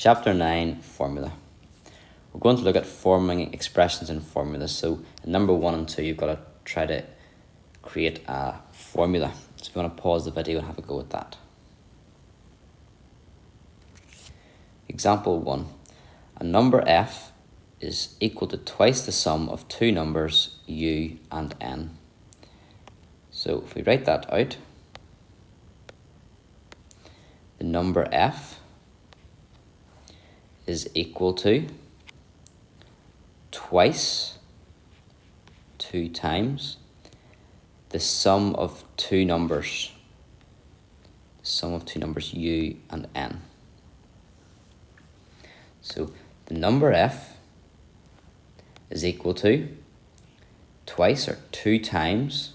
Chapter 9, Formula. We're going to look at forming expressions and formulas. So in number 1 and 2, you've got to try to create a formula. So if you want to pause the video and have a go at that. Example 1. A number f is equal to twice the sum of two numbers u and n. So if we write that out, the number f is equal to twice, 2 times, the sum of two numbers, u and n. So the number f is equal to twice or 2 times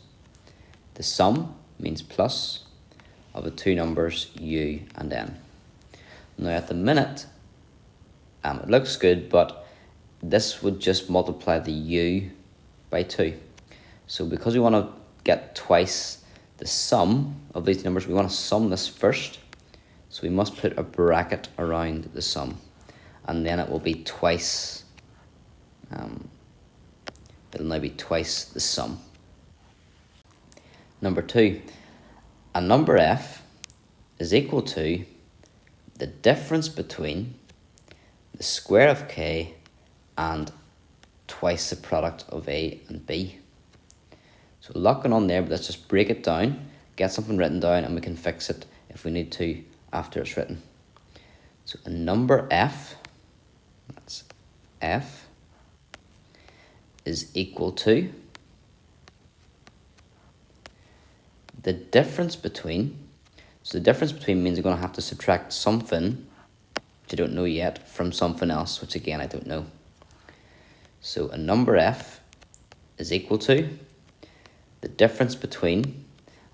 the sum, means plus, of the two numbers u and n. Now at the minute, it looks good, but this would just multiply the u by 2. So because we want to get twice the sum of these numbers, we want to sum this first. So we must put a bracket around the sum. And then it will be twice, it'll now be twice the sum. Number 2, a number f is equal to the difference between the square of k and twice the product of a and b. So a lot going on there, but let's just break it down, get something written down, and we can fix it if we need to after it's written. So a number f, that's f, is equal to the difference between, so the difference between means you're going to have to subtract something, which I don't know yet, from something else, which again I don't know. So a number f is equal to the difference between,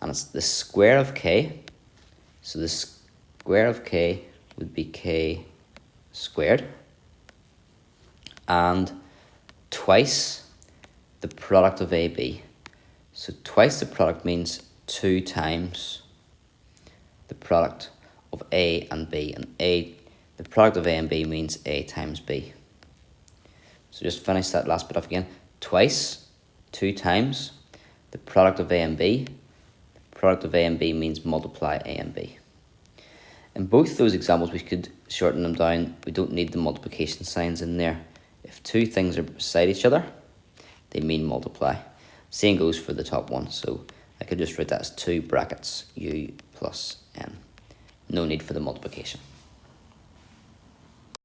and it's the square of k, so the square of k would be k squared, and twice the product of AB. So twice the product means 2 times the product of A and B, and the product of A and B means A times B. So just finish that last bit off again. Twice, 2 times the product of A and B. The product of A and B means multiply A and B. In both those examples, we could shorten them down. We don't need the multiplication signs in there. If two things are beside each other, they mean multiply. Same goes for the top one. So I could just write that as 2 brackets u plus n. No need for the multiplication.